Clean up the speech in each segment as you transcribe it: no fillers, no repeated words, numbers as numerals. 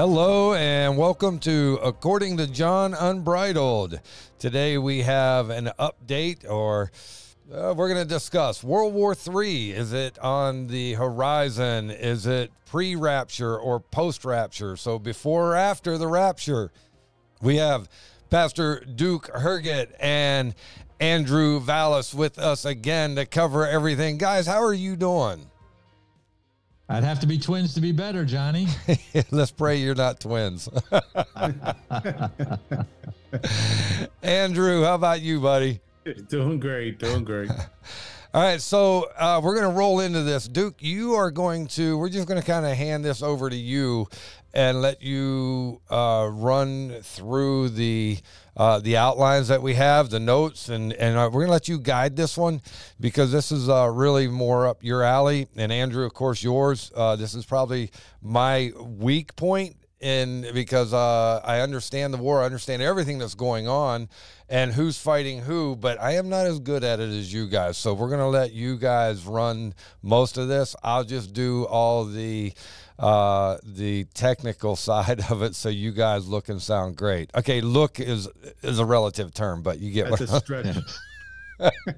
Hello and welcome to According to John Unbridled. Today we have an update, or we're going to discuss World War III. Is it on the horizon? Is it pre-rapture or post-rapture? So before or after the rapture? We have Pastor Duke Herget and Andrew Vallis with us again to cover everything. Guys, how are you doing? I'd have to be twins to be better, Johnny. Let's pray you're not twins. Andrew, how about you, buddy? Doing great. All right, so we're going to roll into this. Duke, we're just going to kind of hand this over to you and let you run through the outlines that we have, the notes, and we're going to let you guide this one because this is really more up your alley. And Andrew, of course, yours. This is probably my weak point because I understand the war, I understand everything that's going on and who's fighting who, but I am not as good at it as you guys. So we're going to let you guys run most of this. I'll just do all the technical side of it so you guys look and sound great. Okay, look is a relative term, but you get That's a stretch.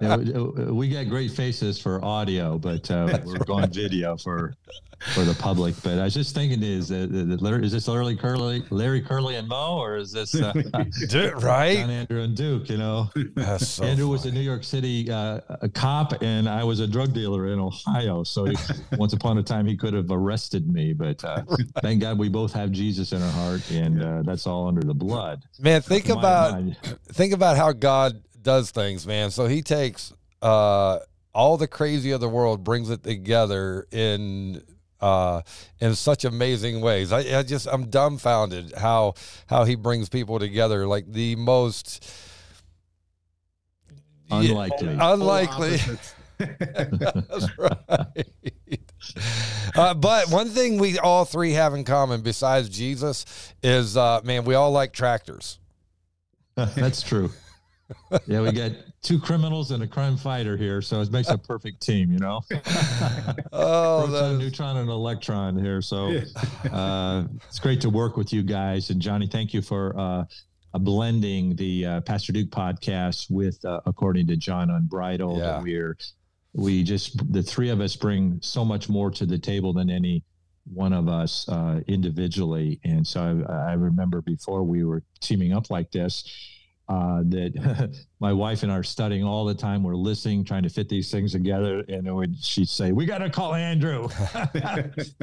Yeah, we got great faces for audio, but we're going video for the public. But I was just thinking, is this Larry Curly and Mo, or is this right? John, Andrew, and Duke? You know, so Andrew funny. was a New York City a cop, and I was a drug dealer in Ohio. So once upon a time, he could have arrested me, but thank God we both have Jesus in our heart, and that's all under the blood. Man, think about how God does things, man. So he takes all the crazy of the world, brings it together in such amazing ways. I'm dumbfounded how he brings people together, like the most unlikely. That's right. But one thing we all three have in common besides Jesus is, man, we all like tractors. That's true. Yeah, we got two criminals and a crime fighter here, so it makes a perfect team, you know. Proton, neutron, and electron here. So it's great to work with you guys. And Johnny, thank you for blending the Pastor Duke podcast with According to John Unbridled. Yeah. The three of us bring so much more to the table than any one of us individually. And so I remember before we were teaming up like this, that my wife and I are studying all the time. We're listening, trying to fit these things together. And she'd say, we got to call Andrew.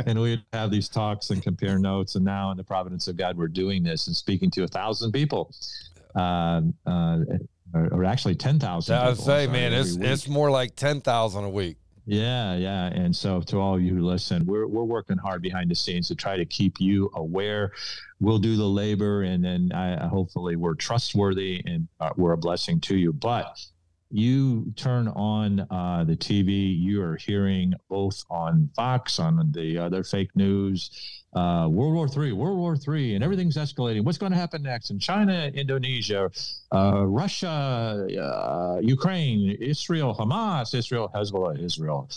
And we'd have these talks and compare notes. And now in the providence of God, we're doing this and speaking to 1,000 people, or actually 10,000. I would say, man, it's more like 10,000 a week. Yeah. And so to all of you who listen, we're working hard behind the scenes to try to keep you aware. We'll do the labor, and then hopefully we're trustworthy and we're a blessing to you. But you turn on the TV, you are hearing both on Fox, on the other fake news, World War III, and everything's escalating. What's going to happen next? In China, Indonesia, Russia, Ukraine, Israel, Hamas, Israel, Hezbollah, Israel,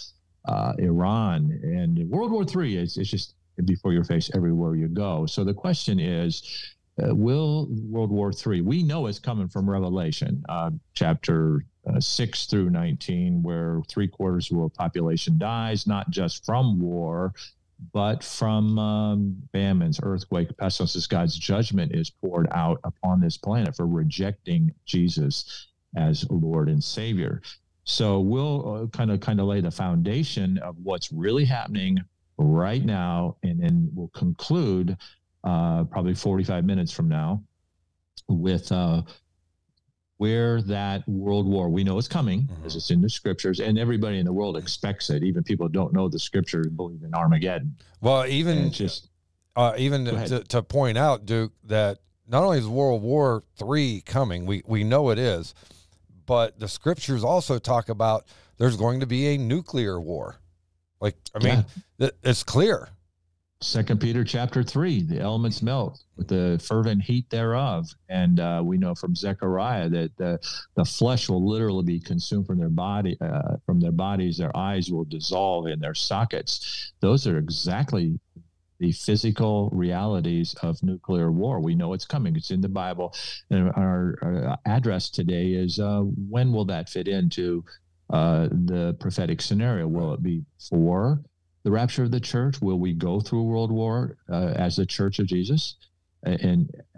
Iran, and World War III. It's just before your face everywhere you go. So the question is, will World War III? We know it's coming from Revelation, chapter 6 through 19, where 3/4 of the world population dies, not just from war, but from famines, earthquake, pestilences. God's judgment is poured out upon this planet for rejecting Jesus as Lord and Savior. So we'll kind of lay the foundation of what's really happening right now, and then we'll conclude probably 45 minutes from now with where that world war, we know it's coming, as it's in the scriptures, and everybody in the world expects it. Even people who don't know the scriptures believe in Armageddon. Well, even to point out, Duke, that not only is World War III coming, we know it is, but the scriptures also talk about there's going to be a nuclear war. It's clear. 2 Peter chapter 3, the elements melt with the fervent heat thereof. And we know from Zechariah that the flesh will literally be consumed from their bodies. Their eyes will dissolve in their sockets. Those are exactly the physical realities of nuclear war. We know it's coming. It's in the Bible. And our address today is when will that fit into the prophetic scenario? Will it be for the rapture of the church? Will we go through World War as the Church of Jesus?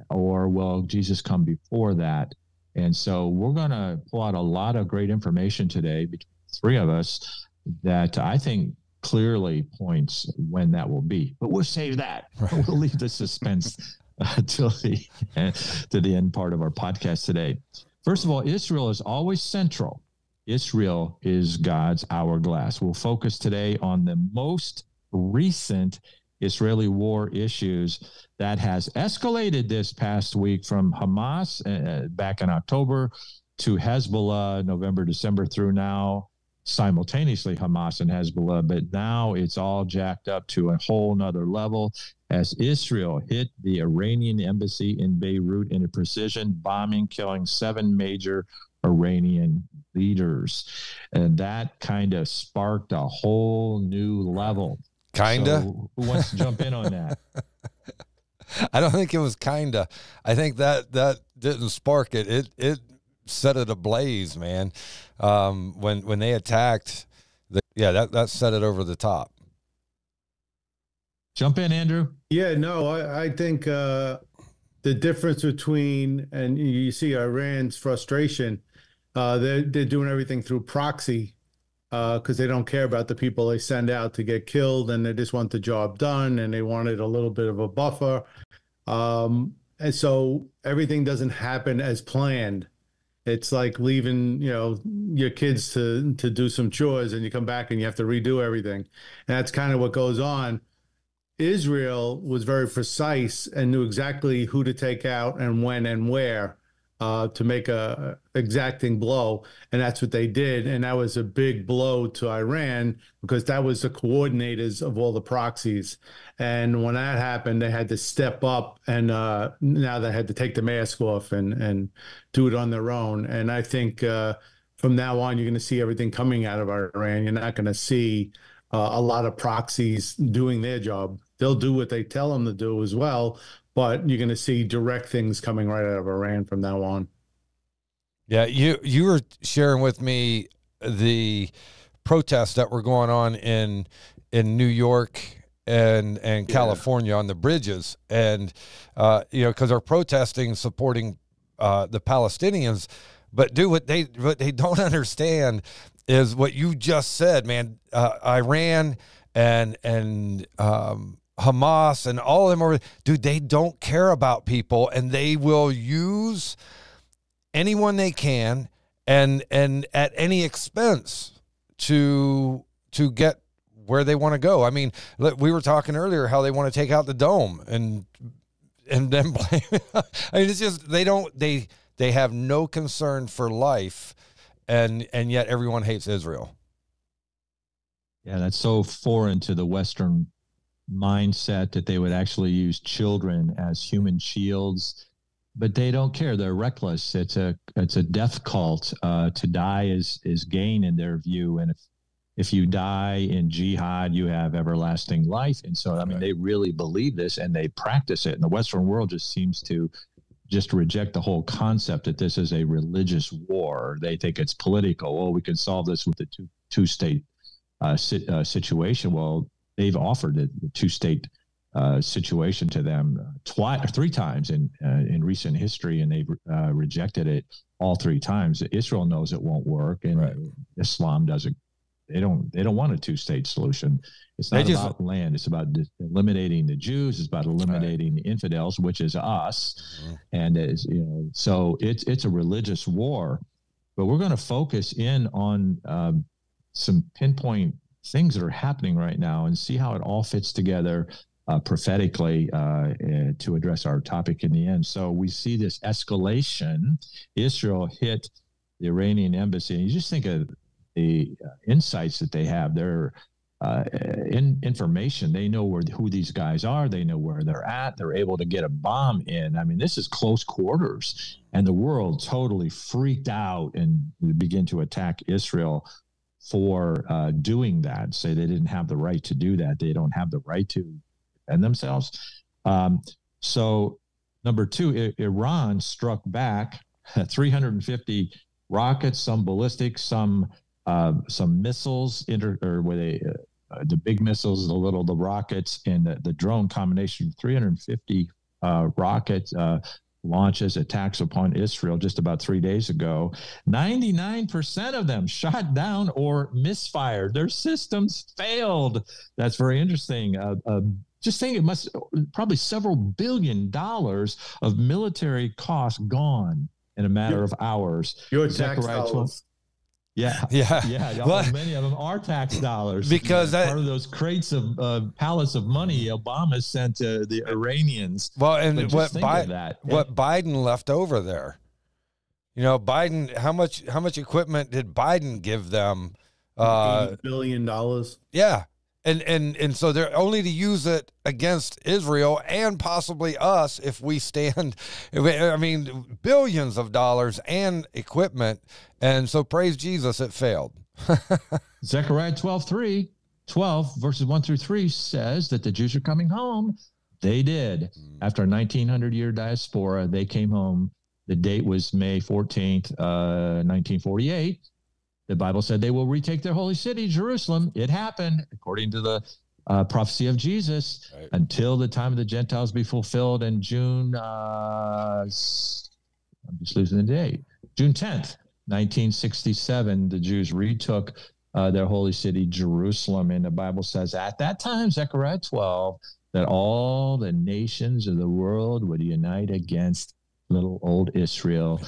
Or will Jesus come before that? And so we're going to pull out a lot of great information today between the three of us that I think clearly points when that will be. But we'll save that. We'll leave the suspense till to the end part of our podcast today. First of all, Israel is always central. Israel is God's hourglass. We'll focus today on the most recent Israeli war issues that has escalated this past week from Hamas back in October to Hezbollah, November, December through now, simultaneously Hamas and Hezbollah. But now it's all jacked up to a whole nother level as Israel hit the Iranian embassy in Beirut in a precision bombing, killing 7 major Iranian leaders. And that kind of sparked a whole new level. Kinda. So who wants to jump in on that? I don't think it was kinda. I think that didn't spark it. It set it ablaze, man. When they attacked, that set it over the top. Jump in, Andrew. Yeah, no, I think the difference between, and you see Iran's frustration, they're doing everything through proxy because they don't care about the people they send out to get killed, and they just want the job done, and they wanted a little bit of a buffer. And so everything doesn't happen as planned. It's like leaving, your kids to do some chores, and you come back and you have to redo everything. And that's kind of what goes on. Israel was very precise and knew exactly who to take out and when and where to make a exacting blow. And that's what they did. And that was a big blow to Iran because that was the coordinators of all the proxies. And when that happened, they had to step up, and now they had to take the mask off and do it on their own. And I think from now on, you're going to see everything coming out of Iran. You're not going to see a lot of proxies doing their job. They'll do what they tell them to do as well, but you're going to see direct things coming right out of Iran from now on. Yeah, you were sharing with me the protests that were going on in New York and California on the bridges, and because they're protesting, supporting the Palestinians. But what they don't understand is what you just said, man. Iran and Hamas and all of them they don't care about people, and they will use anyone they can and at any expense to get where they want to go. I mean, we were talking earlier how they want to take out the dome and then blame. I mean, it's just they have no concern for life, and yet everyone hates Israel. Yeah, that's so foreign to the Western mindset that they would actually use children as human shields, but they don't care. They're reckless. It's a death cult. To die is gain in their view, and if you die in jihad, you have everlasting life. And so, I mean, they really believe this, and they practice it. And the Western world just seems to reject the whole concept that this is a religious war. They think it's political. Oh, we can solve this with the two-state situation. Well, they've offered the two-state situation to them twice or 3 times in recent history, and they've rejected it all 3 times. Israel knows it won't work, and Islam doesn't. They don't want a two-state solution. It's not about land. It's about eliminating the Jews. It's about eliminating the infidels, which is us. And so it's a religious war. But we're going to focus in on some pinpoint things that are happening right now and see how it all fits together prophetically to address our topic in the end. So we see this escalation. Israel hit the Iranian embassy, and you just think of the insights that they have. They're information. They know who these guys are. They know where they're at. They're able to get a bomb in. I mean, this is close quarters, and the world totally freaked out and began to attack Israel for doing that. Say they didn't have the right to do that. They don't have the right to defend themselves. So number two, Iran struck back 350 rockets, some ballistic, some missiles, the big missiles, the rockets, and the drone combination. 350 rocket launches, attacks upon Israel just about 3 days ago. 99% of them shot down or misfired. Their systems failed. That's very interesting. Just saying, it must probably several $1 billion of military costs gone in a matter of hours. Your tax dollars. Yeah. Well, many of them are tax dollars because part of those crates of pallets of money Obama sent to the Iranians. Well, and what Biden left over there, Biden, how much equipment did Biden give them? $80 billion. Yeah. And so they're only to use it against Israel and possibly us if we stand. I mean, billions of dollars and equipment. And so praise Jesus, it failed. Zechariah 12 verses 1 through 3 says that the Jews are coming home. They did. After a 1900-year diaspora, they came home. The date was May 14th, 1948. The Bible said they will retake their holy city, Jerusalem. It happened, according to the prophecy of Jesus, right, until the time of the Gentiles be fulfilled in June. I'm just losing the date. June 10th, 1967, the Jews retook their holy city, Jerusalem. And the Bible says at that time, Zechariah 12, that all the nations of the world would unite against little old Israel.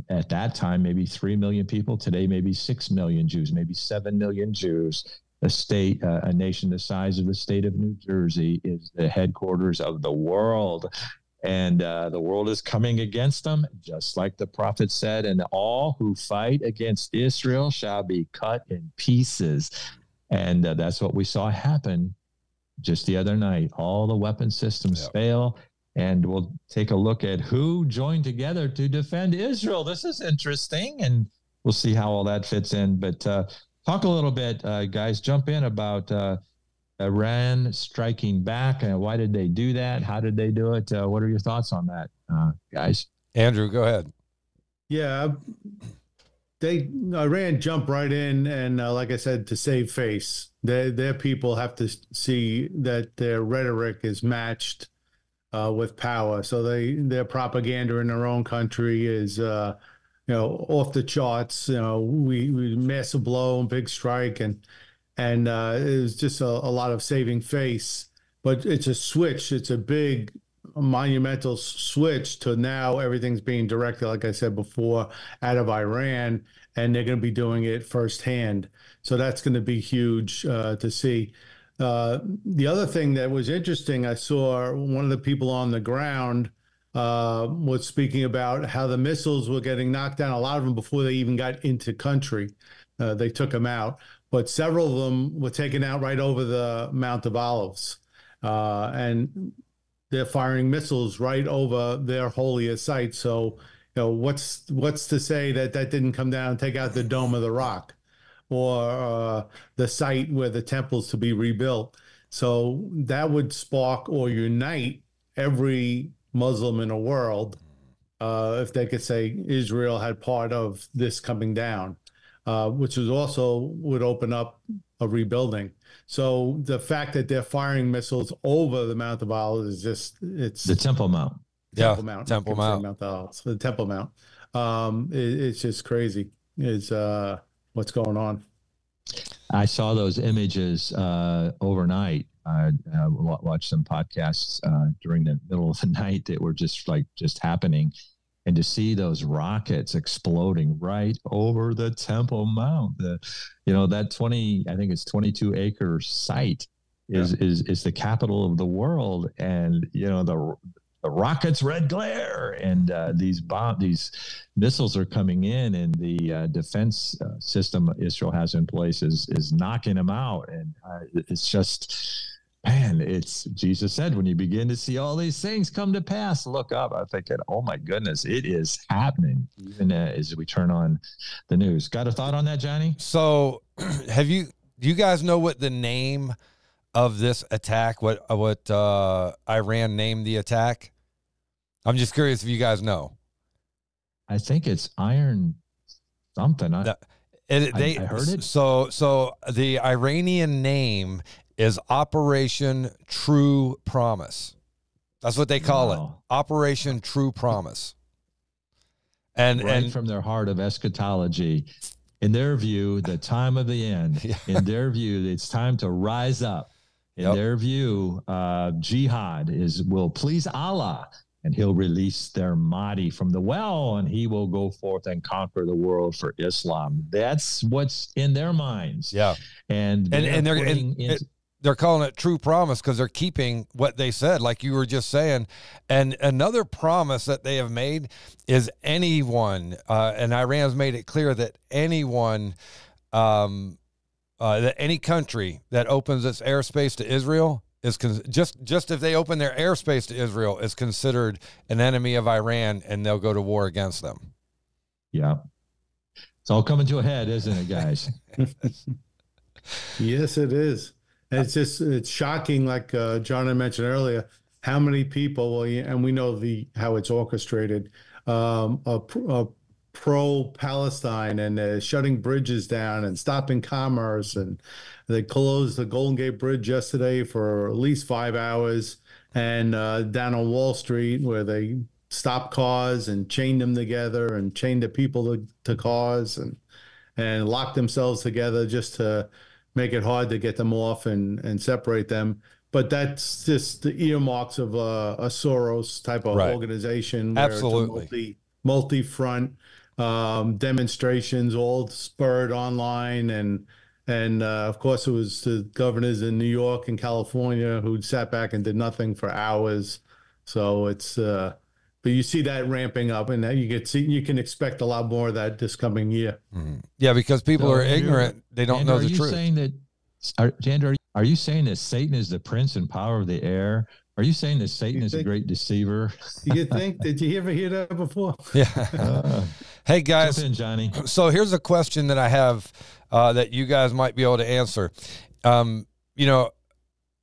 At that time, maybe 3 million people. Today, maybe 6 million Jews, maybe 7 million Jews. A nation the size of the state of New Jersey is the headquarters of the world. And the world is coming against them, just like the prophet said, and all who fight against Israel shall be cut in pieces. And that's what we saw happen just the other night. All the weapon systems fail. And we'll take a look at who joined together to defend Israel. This is interesting, and we'll see how all that fits in. But talk a little bit, guys, jump in about Iran striking back. Why did they do that? How did they do it? What are your thoughts on that, guys? Andrew, go ahead. Yeah, Iran jumped right in, and like I said, to save face. Their people have to see that their rhetoric is matched with power. So their propaganda in their own country is, off the charts. We massive blow and big strike, and it was just a lot of saving face. But it's a switch. It's a big, monumental switch to now everything's being directed, like I said before, out of Iran, and they're going to be doing it firsthand. So that's going to be huge to see. The other thing that was interesting, I saw one of the people on the ground was speaking about how the missiles were getting knocked down, a lot of them before they even got into country. They took them out, but several of them were taken out right over the Mount of Olives. And they're firing missiles right over their holiest site. So, what's to say that didn't come down and take out the Dome of the Rock, or the site where the temple's to be rebuilt? So that would spark or unite every Muslim in the world if they could say Israel had part of this coming down, which would open up a rebuilding. So the fact that they're firing missiles over the Mount of Olives is it's the Temple Mount. Temple Mount. The Temple Mount. It's just crazy. It's what's going on. I saw those images overnight. I watched some podcasts during the middle of the night that were just happening. And to see those rockets exploding right over the Temple Mount, that 22 acre site is the capital of the world. And, the rockets red glare, and these missiles are coming in, and the defense system Israel has in place is knocking them out. And it's just, man, Jesus said, when you begin to see all these things come to pass, look up. I'm thinking, oh my goodness, it is happening, even as we turn on the news. Got a thought on that, Johnny? So do you guys know what the name of this attack? What Iran named the attack? I'm just curious if you guys know. I think it's Iron something. I heard it. So the Iranian name is Operation True Promise. That's what they call it. Operation True Promise. And from their heart of eschatology, in their view, the time of the end. Yeah. In their view, it's time to rise up. In their view, jihad will please Allah, and he'll release their Mahdi from the well, and he will go forth and conquer the world for Islam. That's what's in their minds. Yeah. And they're calling it True Promise because they're keeping what they said, like you were just saying. And another promise that they have made is anyone, and Iran's made it clear that anyone, that any country that opens its airspace to Israel is just if they open their airspace to Israel is considered an enemy of Iran, and they'll go to war against them. Yeah. It's all coming to a head, isn't it, guys? Yes, it is. And it's shocking, like John had mentioned earlier, how many people, and we know how it's orchestrated, pro-Palestine, and shutting bridges down and stopping commerce. And they closed the Golden Gate Bridge yesterday for at least 5 hours, and down on Wall Street where they stopped cars and chained them together and chained the people to cars and locked themselves together just to make it hard to get them off and separate them. But that's just the earmarks of a Soros type of organization. Where Absolutely. It's a multi-front demonstrations, all spurred online. And of course, it was the governors in New York and California who sat back and did nothing for hours. So it's, but you see that ramping up, and you can expect a lot more of that this coming year. Mm-hmm. Yeah, because people are ignorant; they don't know the truth. Are you saying that Satan is the prince and power of the air? Are you saying that Satan is a great deceiver? You think? Did you ever hear that before? Yeah. Hey guys, jump in, Johnny. So here's a question that I have that you guys might be able to answer.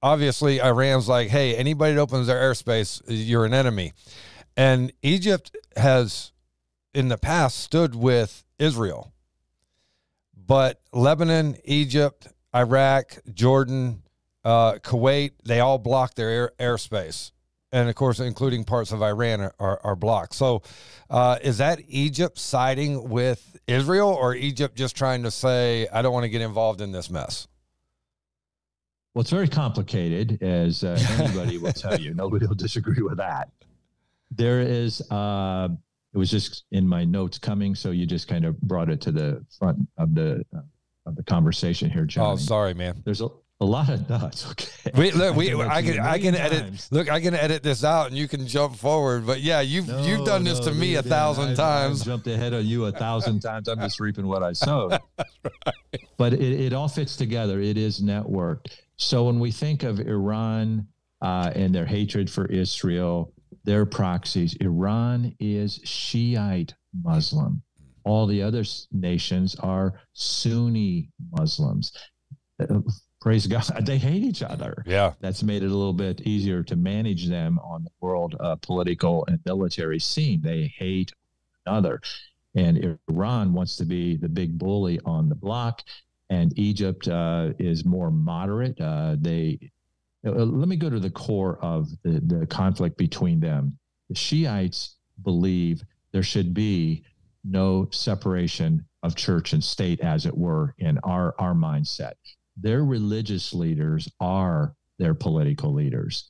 Obviously Iran's like, hey, anybody that opens their airspace, you're an enemy. And Egypt has, in the past, stood with Israel. But Lebanon, Egypt, Iraq, Jordan, Kuwait, they all block their airspace. And, of course, including parts of Iran are blocked. So is that Egypt siding with Israel, or Egypt just trying to say, I don't want to get involved in this mess? Well, it's very complicated, as anybody will tell you. Nobody will disagree with that. There is, it was just in my notes coming, so you just kind of brought it to the front of the conversation here, John. Oh, sorry, man. There's a lot of nuts. Okay. I can edit. Look, I can edit this out, and you can jump forward. But yeah, you've done this to me 1,000 times. I jumped ahead of you 1,000 times. I'm just reaping what I sowed. Right. But it all fits together. It is networked. So when we think of Iran and their hatred for Israel, their proxies, Iran is Shiite Muslim. All the other nations are Sunni Muslims. Praise God, they hate each other. Yeah. That's made it a little bit easier to manage them on the world political and military scene. They hate one another. And Iran wants to be the big bully on the block, and Egypt is more moderate. Let me go to the core of the conflict between them. The Shiites believe there should be no separation of church and state, as it were, in our mindset. Their religious leaders are their political leaders.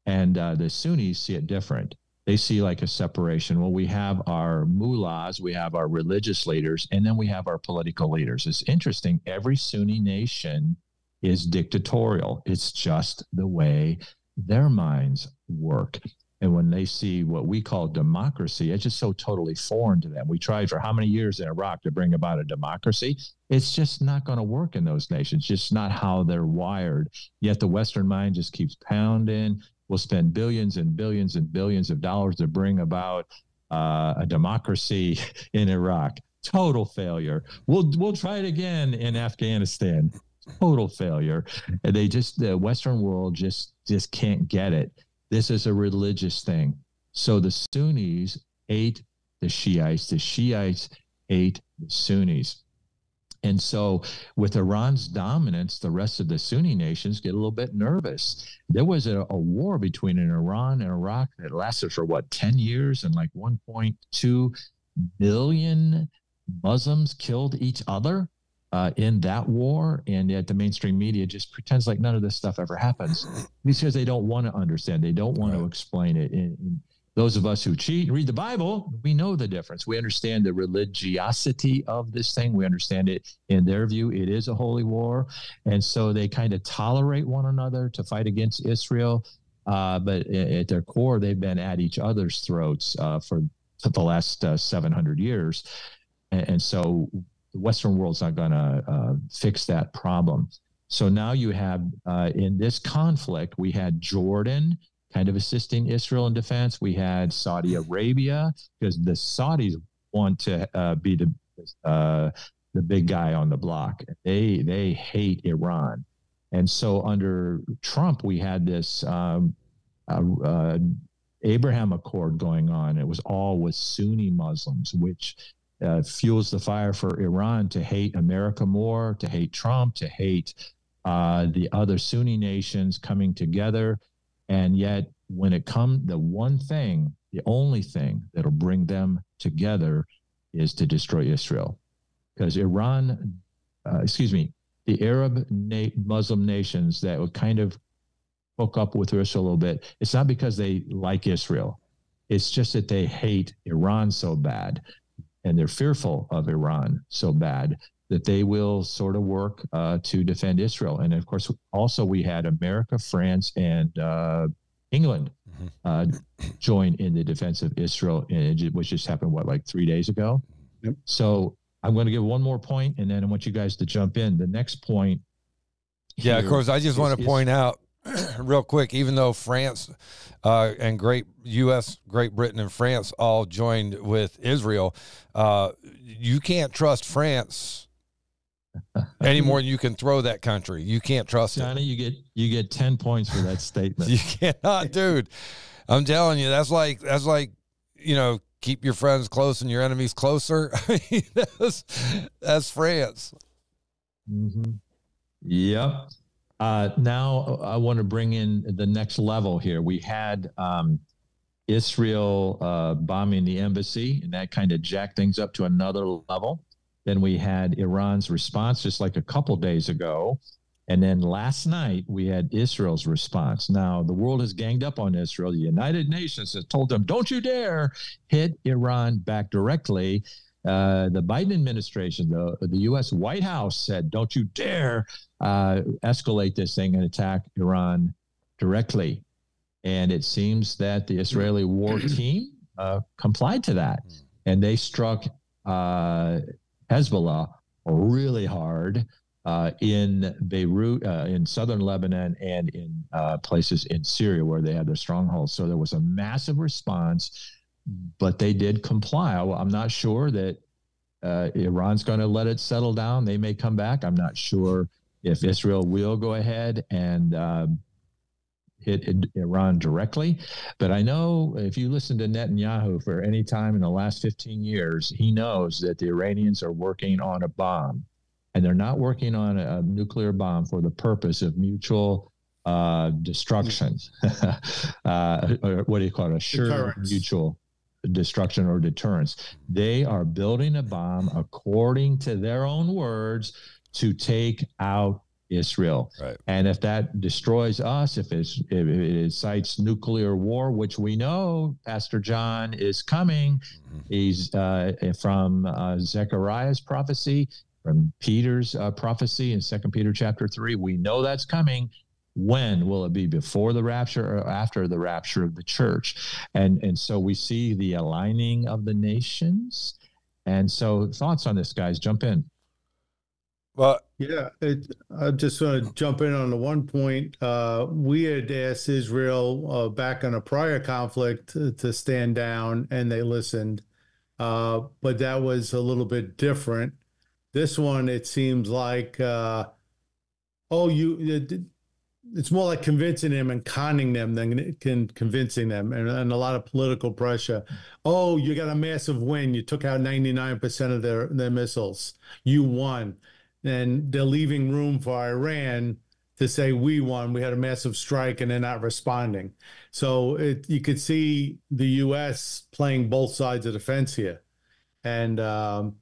And the Sunnis see it different. They see like a separation. Well, we have our mullahs, we have our religious leaders, and then we have our political leaders. It's interesting. Every Sunni nation is dictatorial. It's just the way their minds work. And when they see what we call democracy, it's just so totally foreign to them. We tried for how many years in Iraq to bring about a democracy? It's just not going to work in those nations, just not how they're wired. Yet the Western mind just keeps pounding. We'll spend billions and billions and billions of dollars to bring about a democracy in Iraq. Total failure. We'll try it again in Afghanistan. total failure. And the Western world just can't get it. This is a religious thing. So the Sunnis ate the Shiites ate the Sunnis. And so with Iran's dominance, the rest of the Sunni nations get a little bit nervous. There was a war between Iran and Iraq that lasted for 10 years, and like 1.2 million Muslims killed each other in that war. And yet the mainstream media just pretends like none of this stuff ever happens because they don't want to understand. They don't want to explain it. And those of us who cheat and read the Bible, we know the difference. We understand the religiosity of this thing. We understand it. In their view, it is a holy war. And so they kind of tolerate one another to fight against Israel. But at their core, they've been at each other's throats for the last 700 years. And so the Western world's not going to fix that problem. So now you have, in this conflict, we had Jordan kind of assisting Israel in defense. We had Saudi Arabia, because the Saudis want to be the big guy on the block. They hate Iran. And so under Trump, we had this Abraham Accord going on. It was all with Sunni Muslims, which fuels the fire for Iran to hate America more, to hate Trump, to hate the other Sunni nations coming together. And yet, when it comes, the only thing that'll bring them together is to destroy Israel. Because the Arab Muslim nations that would kind of hook up with Israel a little bit, it's not because they like Israel. It's just that they hate Iran so bad, and they're fearful of Iran so bad that they will sort of work to defend Israel. And of course, also we had America, France, and England join in the defense of Israel, which just happened, 3 days ago? Yep. So I'm going to give one more point, and then I want you guys to jump in. The next point. Yeah, of course. I just want to point out real quick, even though France and Great Britain and France all joined with Israel, you can't trust France any more than you can throw that country. You can't trust Johnny, it. you get 10 points for that statement. You cannot, dude. I'm telling you, that's like, keep your friends close and your enemies closer. I mean, that's France. Mm-hmm. Yep. Now I want to bring in the next level here. We had Israel bombing the embassy, and that kind of jacked things up to another level. Then we had Iran's response just like a couple days ago. And then last night we had Israel's response. Now the world has ganged up on Israel. The United Nations has told them, don't you dare hit Iran back directly. The Biden administration, the U.S. White House said, don't you dare escalate this thing and attack Iran directly. And it seems that the Israeli war team complied to that. And they struck Hezbollah really hard in Beirut, in southern Lebanon, and in places in Syria where they had their strongholds. So there was a massive response, but they did comply. I'm not sure that Iran's going to let it settle down. They may come back. I'm not sure if Israel will go ahead and hit Iran directly. But I know if you listen to Netanyahu for any time in the last 15 years, he knows that the Iranians are working on a bomb. And they're not working on a nuclear bomb for the purpose of mutual destruction. Or what do you call it? Assured mutual destruction or deterrence. They are building a bomb, according to their own words, to take out Israel. Right. And if that destroys us, if it incites nuclear war, which we know Pastor John is coming, he's from Zechariah's prophecy, from Peter's prophecy in 2 Peter chapter 3. We know that's coming. When will it be? Before the rapture or after the rapture of the church? And so we see the aligning of the nations. And so thoughts on this, guys? Jump in. Well, yeah, I just want to jump in on the one point. We had asked Israel back on a prior conflict to stand down, and they listened. But that was a little bit different. This one, it seems like oh, it's more like convincing them and conning them than convincing them, and a lot of political pressure. Oh, you got a massive win. You took out 99% of their missiles. You won. And they're leaving room for Iran to say we won. We had a massive strike, and they're not responding. So you could see the U.S. playing both sides of the fence here. And oh,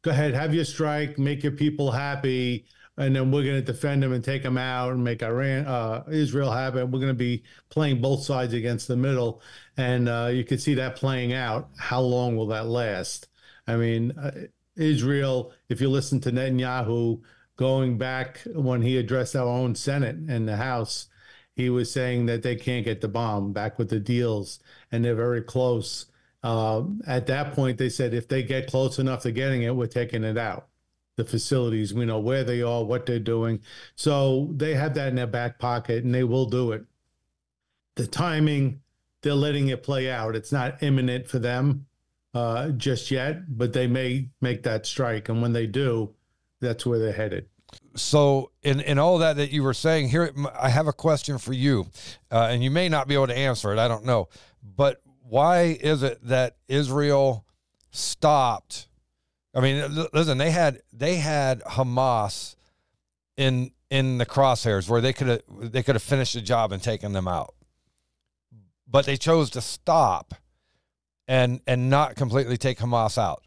go ahead, have your strike, make your people happy, and then we're going to defend them and take them out and make Israel happy. We're going to be playing both sides against the middle, and you could see that playing out. How long will that last? I mean, Israel, if you listen to Netanyahu going back when he addressed our own Senate and the House, he was saying that they can't get the bomb back with the deals, and they're very close. At that point, they said if they get close enough to getting it, we're taking it out. The facilities, we know where they are, what they're doing. So they have that in their back pocket, and they will do it. The timing, they're letting it play out. It's not imminent for them just yet, but they may make that strike. And when they do, that's where they're headed. So in all that you were saying here, I have a question for you, and you may not be able to answer it. I don't know. But why is it that Israel stopped? I mean, listen, they had Hamas in the crosshairs where they could have finished the job and taken them out, but they chose to stop and not completely take Hamas out.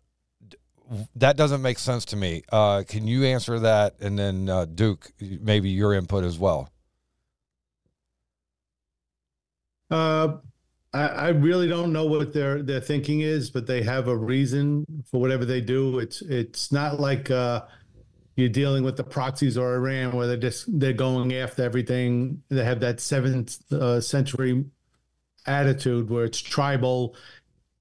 That doesn't make sense to me. Can you answer that? And then Duke, maybe your input as well. I really don't know what their thinking is, but they have a reason for whatever they do. It's not like you're dealing with the proxies or Iran where they're going after everything. They have that 7th century attitude where it's tribal,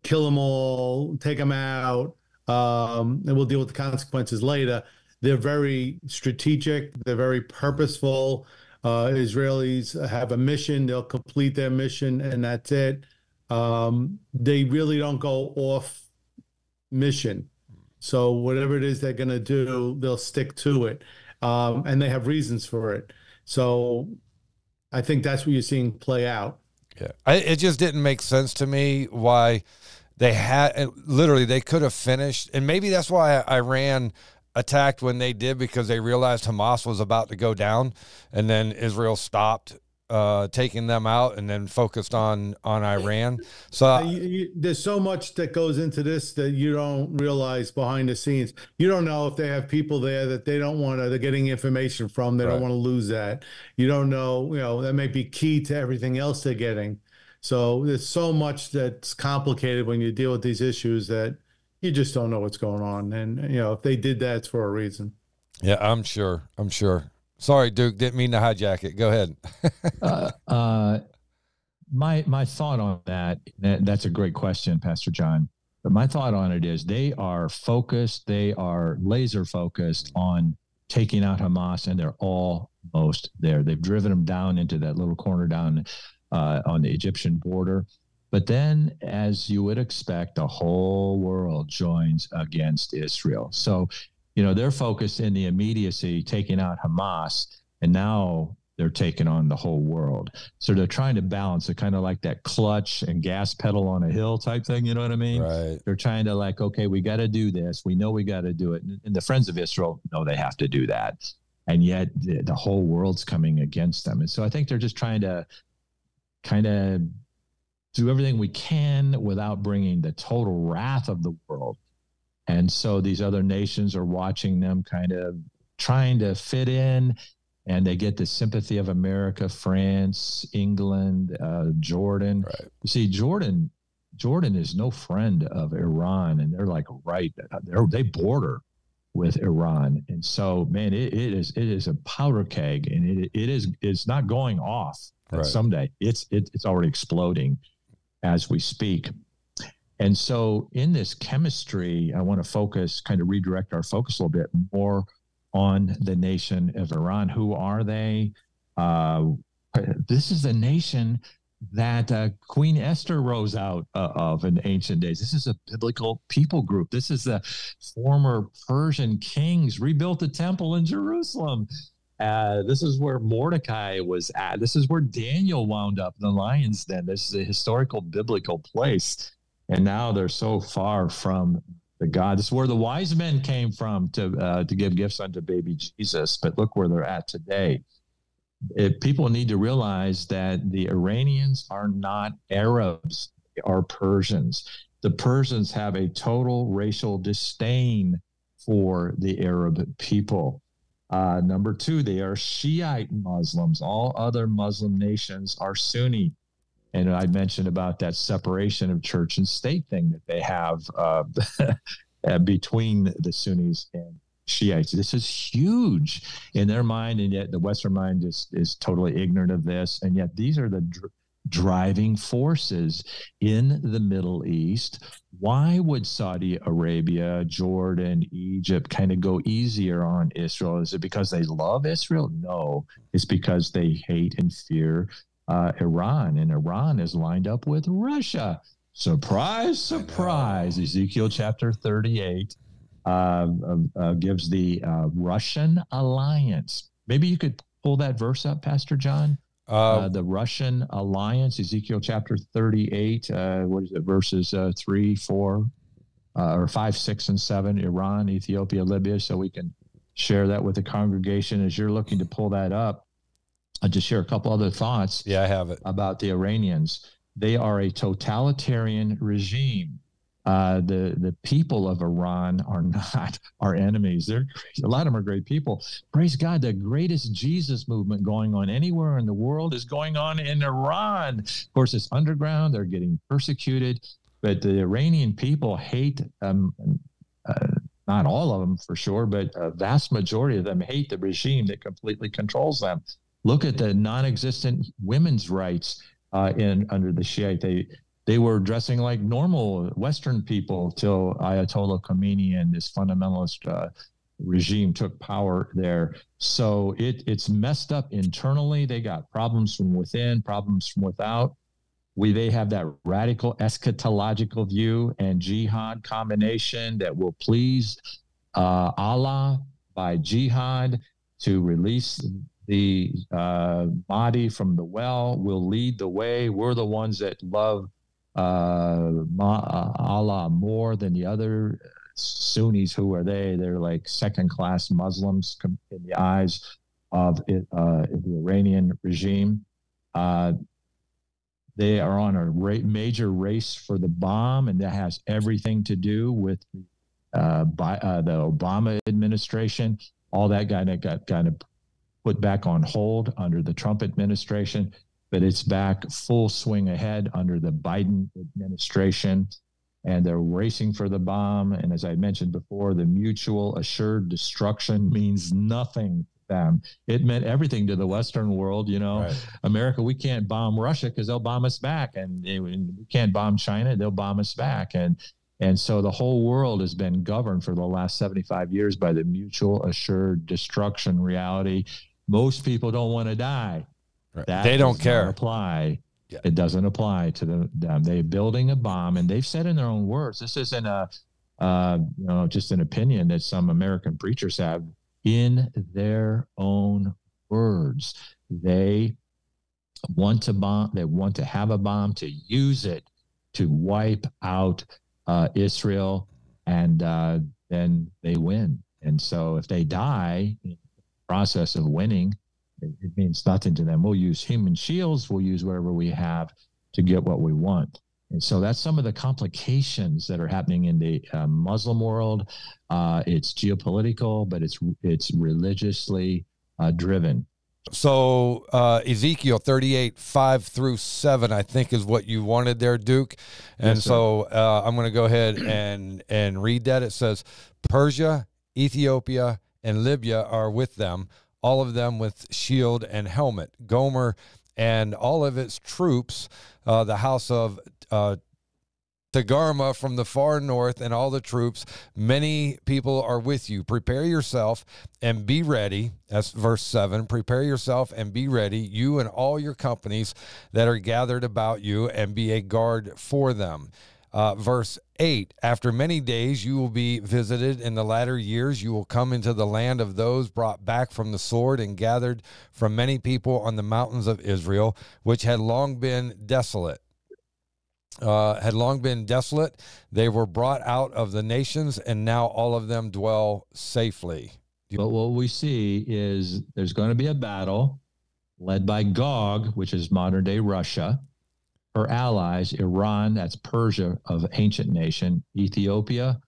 kill them all, take them out, and we'll deal with the consequences later. They're very strategic. They're very purposeful. Israelis have a mission. They'll complete their mission, and that's it. They really don't go off mission. So whatever it is they're going to do, they'll stick to it. And they have reasons for it. So I think that's what you're seeing play out. Yeah. It just didn't make sense to me why they could have finished. And maybe that's why Iran attacked when they did, because they realized Hamas was about to go down, and then Israel stopped taking them out and then focused on Iran. So there's so much that goes into this that you don't realize behind the scenes. You don't know if they have people there that they don't want to, they're getting information from. They don't want to lose that. You don't know, that may be key to everything else they're getting. So there's so much that's complicated when you deal with these issues that you just don't know what's going on. And, if they did that, it's for a reason. Yeah, I'm sure. Sorry, Duke, didn't mean to hijack it. Go ahead. My thought on that's a great question, Pastor John. But my thought on it is they are focused. They are laser focused on taking out Hamas, and they're almost there. They've driven them down into that little corner down on the Egyptian border. But then, as you would expect, the whole world joins against Israel. So, they're focused in the immediacy, taking out Hamas, and now they're taking on the whole world. So they're trying to balance it, kind of like that clutch and gas pedal on a hill type thing. You know what I mean? Right. They're trying to okay, we got to do this. We know we got to do it. And the friends of Israel know they have to do that. And yet the whole world's coming against them. And so I think they're just trying to kind of do everything we can without bringing the total wrath of the world. And so these other nations are watching them, kind of trying to fit in, and they get the sympathy of America, France, England, Jordan. Right. You see, Jordan is no friend of Iran, and they're they border with Iran. And so, man, it is a powder keg, and it's not going off. Right. Someday it's already exploding as we speak. And so in this chemistry, I want to redirect our focus a little bit more on the nation of Iran. Who are they? This is a nation that Queen Esther rose out of in ancient days. This is a biblical people group. This is the former Persian kings rebuilt the temple in Jerusalem. This is where Mordecai was at. This is where Daniel wound up in the lion's den. This is a historical biblical place. And now they're so far from the God. This is where the wise men came from to give gifts unto baby Jesus. But look where they're at today. People need to realize that the Iranians are not Arabs, they are Persians. The Persians have a total racial disdain for the Arab people. Number two, they are Shiite Muslims. All other Muslim nations are Sunni. And I mentioned about that separation of church and state thing that they have between the Sunnis and Shiites. This is huge in their mind, and yet the Western mind is totally ignorant of this. And yet these are the driving forces in the Middle East. Why would Saudi Arabia, Jordan, Egypt kind of go easier on Israel? Is it because they love Israel? No, it's because they hate and fear Iran, and Iran is lined up with Russia. Surprise, surprise. Ezekiel chapter 38 gives the Russian alliance. Maybe you could pull that verse up, Pastor John. The Russian alliance, Ezekiel chapter 38. What is it? Verses 3, 4, or 5, 6, and 7. Iran, Ethiopia, Libya. So we can share that with the congregation as you're looking to pull that up. I'll just share a couple other thoughts. Yeah, I have it. About the Iranians. They are a totalitarian regime. The people of Iran are not our enemies. A lot of them are great people. Praise God. The greatest Jesus movement going on anywhere in the world is going on in Iran. Of course, it's underground. They're getting persecuted, but the Iranian people hate, not all of them for sure, but a vast majority of them hate the regime that completely controls them. Look at the non-existent women's rights under the Shiite. They were dressing like normal Western people till Ayatollah Khomeini and this fundamentalist regime took power there. So it's messed up internally. They got problems from within, problems from without. They have that radical eschatological view and jihad combination that will please Allah by jihad to release the Mahdi from the well. Will lead the way. We're the ones that love Allah more than the other Sunnis. Who are they? They're like second-class Muslims in the eyes of the Iranian regime. They are on a major race for the bomb, and that has everything to do with the Obama administration. All that got kind of put back on hold under the Trump administration, but it's back full swing ahead under the Biden administration, and they're racing for the bomb. And as I mentioned before, the mutual assured destruction means nothing to them. It meant everything to the Western world. Right. America, we can't bomb Russia because they'll bomb us back, and we can't bomb China, they'll bomb us back. And so the whole world has been governed for the last 75 years by the mutual assured destruction reality. Most people don't want to die. Right. They don't care. Apply. Yeah. It doesn't apply to them. They're building a bomb, and they've said in their own words. This isn't just an opinion that some American preachers have. In their own words, they want to bomb. They want to have a bomb to use it to wipe out Israel, and then they win. And so, if they die in the process of winning, it means nothing to them. We'll use human shields. We'll use whatever we have to get what we want. And so that's some of the complications that are happening in the Muslim world. It's geopolitical, but it's religiously driven. So Ezekiel 38, 5 through 7, I think is what you wanted there, Duke. And yes, so I'm going to go ahead and read that. It says, Persia, Ethiopia, and Libya are with them, all of them with shield and helmet. Gomer and all of its troops, the house of Tagarma from the far north, and all the troops, many people are with you. Prepare yourself and be ready. That's verse 7. Prepare yourself and be ready, you and all your companies that are gathered about you, and be a guard for them. Verse 8, after many days you will be visited. In the latter years you will come into the land of those brought back from the sword and gathered from many people on the mountains of Israel, which had long been desolate. They were brought out of the nations, and now all of them dwell safely. But what we see is there's going to be a battle led by Gog, which is modern day Russia, her allies, Iran, that's Persia of ancient nation, Ethiopia,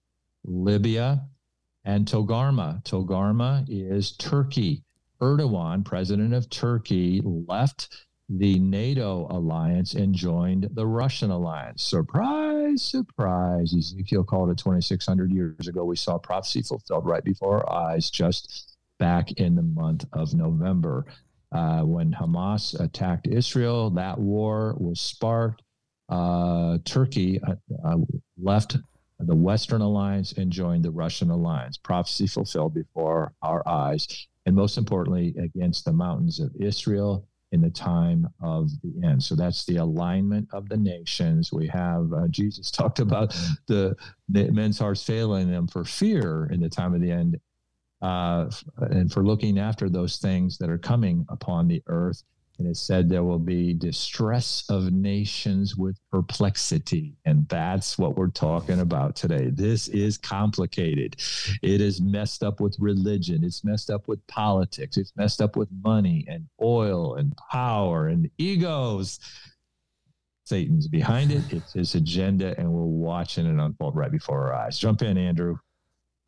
Libya, and Togarmah. Togarmah is Turkey. Erdogan, president of Turkey, left the NATO alliance and joined the Russian alliance. Surprise, surprise. Ezekiel called it 2,600 years ago. We saw prophecy fulfilled right before our eyes just back in the month of November. When Hamas attacked Israel, that war was sparked. Turkey left the Western alliance and joined the Russian alliance. Prophecy fulfilled before our eyes. And most importantly, against the mountains of Israel in the time of the end. So that's the alignment of the nations. We have, Jesus talked about the men's hearts failing them for fear in the time of the end, and for looking after those things that are coming upon the earth. And it said there will be distress of nations with perplexity. And that's what we're talking about today. This is complicated. It is messed up with religion. It's messed up with politics. It's messed up with money and oil and power and egos. Satan's behind it. It's his agenda, and we're watching it unfold right before our eyes. Jump in, Andrew.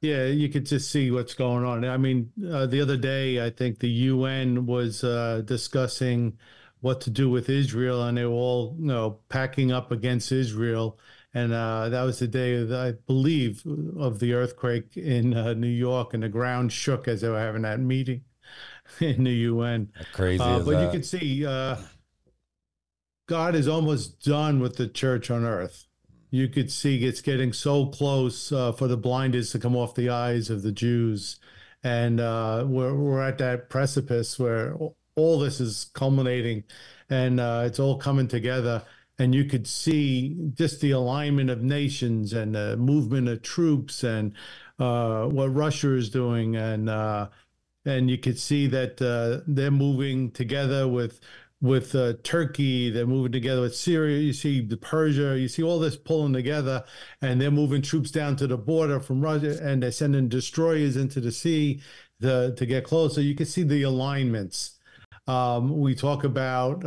Yeah, you could just see what's going on. I mean, the other day, I think the UN was discussing what to do with Israel, and they were all, packing up against Israel. And that was the day, I believe, of the earthquake in New York, and the ground shook as they were having that meeting in the UN. How crazy is but that? you can see God is almost done with the church on earth. You could see it's getting so close for the blinders to come off the eyes of the Jews. And we're at that precipice where all this is culminating, and it's all coming together. And you could see just the alignment of nations and the movement of troops and what Russia is doing. And you could see that they're moving together with Turkey, they're moving together with Syria. You see the Persia, you see all this pulling together, and they're moving troops down to the border from Russia, and they're sending destroyers into the sea to get closer. You can see the alignments. We talk about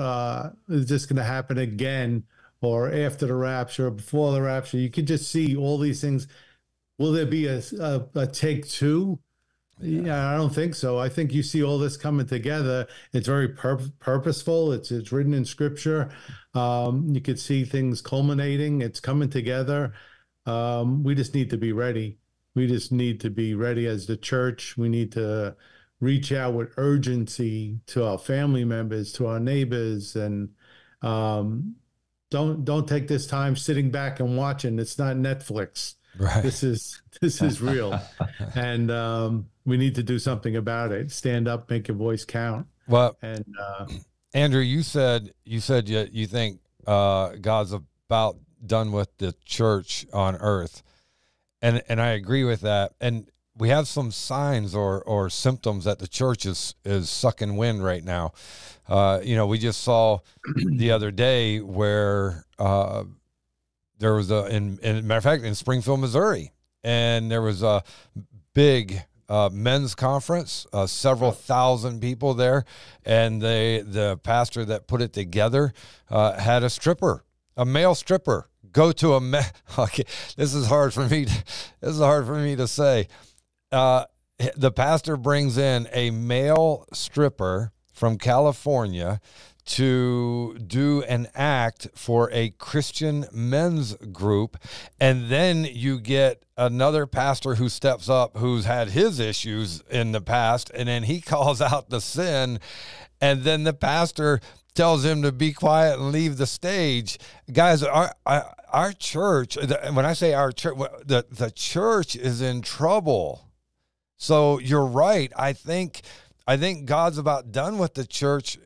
is this going to happen again, or after the rapture, or before the rapture? You could just see all these things. Will there be a take two? Yeah, I don't think so. I think you see all this coming together. It's very purposeful. It's written in scripture. You could see things culminating. It's coming together. We just need to be ready. We just need to be ready as the church. We need to reach out with urgency to our family members, to our neighbors, and don't take this time sitting back and watching. It's not Netflix. Right. This is real, and we need to do something about it. Stand up, make your voice count. Well, and Andrew, you said you think God's about done with the church on earth, and I agree with that. And we have some signs or symptoms that the church is sucking wind right now. We just saw the other day where there was matter of fact, in Springfield, Missouri, and there was a big men's conference, several thousand people there, and the pastor that put it together had a male stripper, go to okay, this is hard for me to say. The pastor brings in a male stripper from California to do an act for a Christian men's group. And then you get another pastor who steps up, who's had his issues in the past, and then he calls out the sin, and then the pastor tells him to be quiet and leave the stage. Guys, our church, when I say our church, the church is in trouble. So you're right. I think God's about done with the church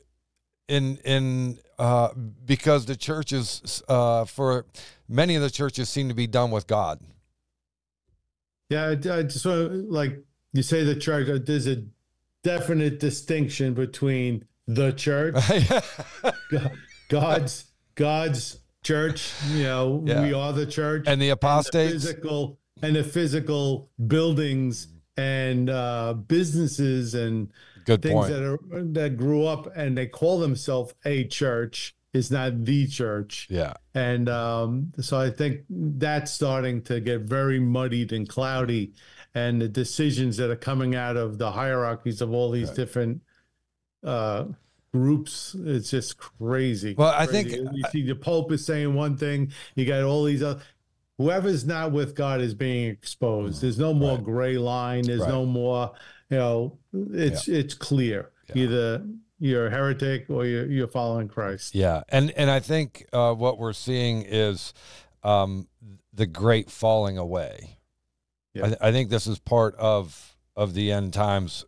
because the churches, for many of the churches, seem to be done with God. Yeah, I just want to, like you say, the church. There's a definite distinction between the church, God's church. You know, Yeah. we are the church, And the apostates, and the physical buildings and businesses and good things point. that grew up and they call themselves a church is not the church. Yeah. And so I think that's starting to get very muddied and cloudy, and the decisions that are coming out of the hierarchies of all these different groups, it's just crazy. Well, I Crazy. think You see the Pope is saying one thing, you got all these other, whoever's not with God is being exposed. There's no more gray line. There's no more, it's clear. Yeah. Either you're a heretic or you're following Christ. Yeah. And I think what we're seeing is the great falling away. Yeah. I think this is part of the end times.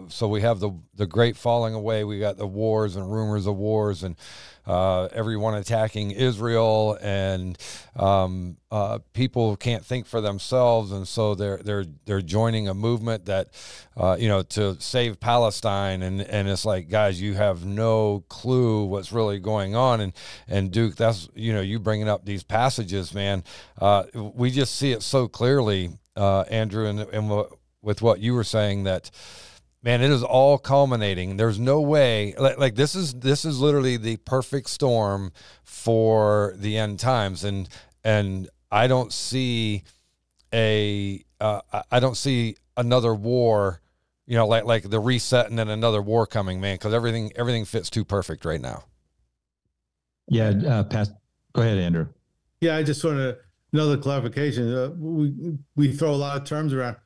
So we have the great falling away. We got the wars and rumors of wars and everyone attacking Israel, and people can't think for themselves, and so they're joining a movement that to save Palestine, and it's like, guys, you have no clue what's really going on, and Duke, that's you bringing up these passages, man. We just see it so clearly, Andrew, and with what you were saying, that, man, it is all culminating. There's no way, like this is literally the perfect storm for the end times, and I don't see another war, like the reset and then another war coming, man, because everything fits too perfect right now. Yeah, Pat, go ahead, Andrew. Yeah, I just want to another clarification. We throw a lot of terms around.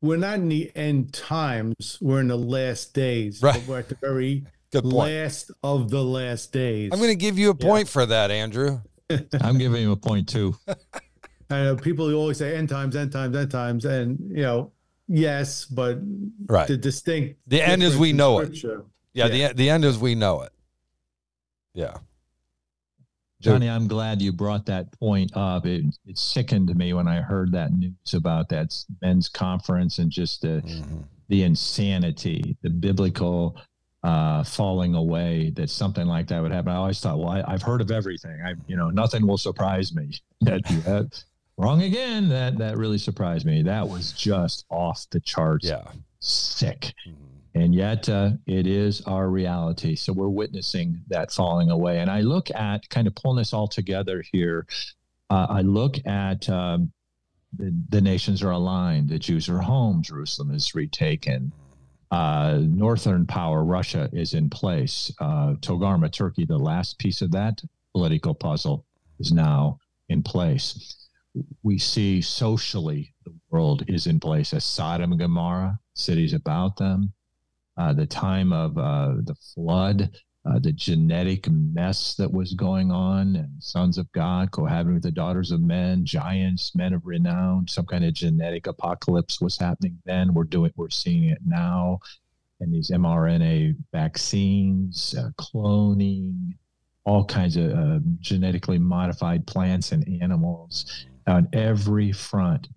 We're not in the end times. We're in the last days. Right. But we're at the very Good point. Last of the last days. I'm going to give you a point for that, Andrew. I'm giving him a point too. I know people always say end times, and yes, but the end is we know it. Yeah, yeah. The end is we know it. Yeah. Johnny, I'm glad you brought that point up. It sickened me when I heard that news about that men's conference and just the insanity, the biblical falling away, that something like that would happen. I always thought, well, I've heard of everything. Nothing will surprise me. That wrong again. That really surprised me. That was just off the charts. Yeah, sick. And yet it is our reality. So we're witnessing that falling away. And I look at, kind of pulling this all together here, I look at the nations are aligned. The Jews are home. Jerusalem is retaken. Northern power, Russia, is in place. Togarma, Turkey, the last piece of that political puzzle, is now in place. We see socially the world is in place as Sodom and Gomorrah, cities about them. The time of the flood, the genetic mess that was going on, and sons of God cohabiting with the daughters of men, giants, men of renown, some kind of genetic apocalypse was happening then. We're seeing it now. And these mRNA vaccines, cloning, all kinds of genetically modified plants and animals on every front.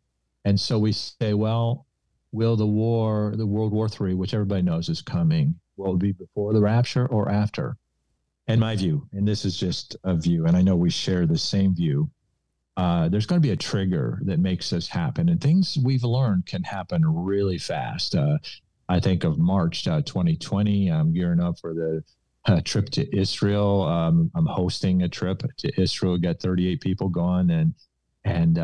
And so we say, well, will the World War III, which everybody knows is coming, will it be before the rapture or after? In my view, and this is just a view, and I know we share the same view, there's going to be a trigger that makes this happen. And things we've learned can happen really fast. I think of March 2020. I'm gearing up for the trip to Israel. I'm hosting a trip to Israel. Got 38 people going, and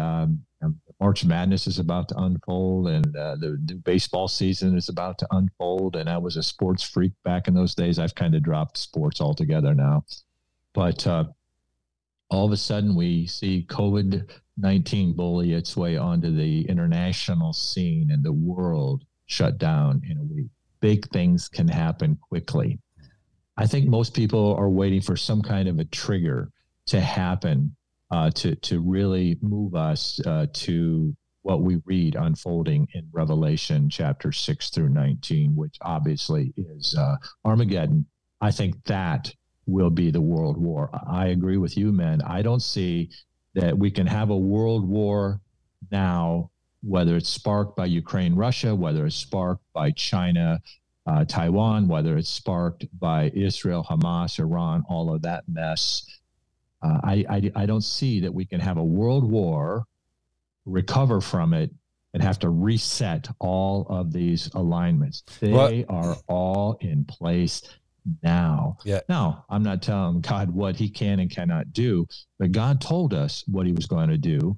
March Madness is about to unfold, and the baseball season is about to unfold. And I was a sports freak back in those days. I've kind of dropped sports altogether now. But all of a sudden, we see COVID-19 bully its way onto the international scene, and the world shut down in a week. Big things can happen quickly. I think most people are waiting for some kind of a trigger to happen to really move us to what we read unfolding in Revelation chapter 6 through 19, which obviously is Armageddon. I think that will be the world war. I agree with you, man. I don't see that we can have a world war now, whether it's sparked by Ukraine, Russia, whether it's sparked by China, Taiwan, whether it's sparked by Israel, Hamas, Iran, all of that mess. I don't see that we can have a world war, recover from it, and have to reset all of these alignments. They are all in place now. Yeah. Now, I'm not telling God what he can and cannot do, but God told us what he was going to do,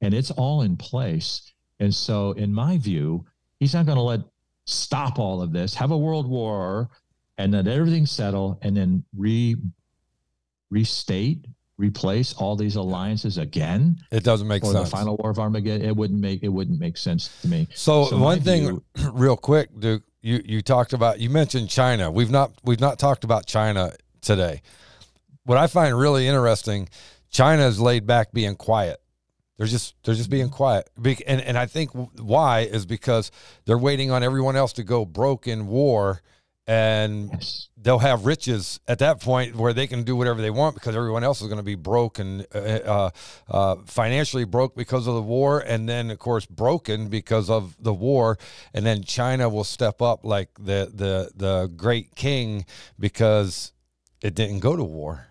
and it's all in place. And so, in my view, he's not going to stop all of this, have a world war, and then everything settle, and then replace all these alliances again. It doesn't make sense. For the final war of Armageddon, it wouldn't make sense to me. So one thing, real quick, Duke, you mentioned China. We've not talked about China today. What I find really interesting, China is laid back, being quiet. They're just being quiet, and I think why is because they're waiting on everyone else to go broke in war, and they'll have riches at that point where they can do whatever they want because everyone else is going to be broke and financially broke because of the war, and then of course broken because of the war, and then China will step up like the great king because it didn't go to war.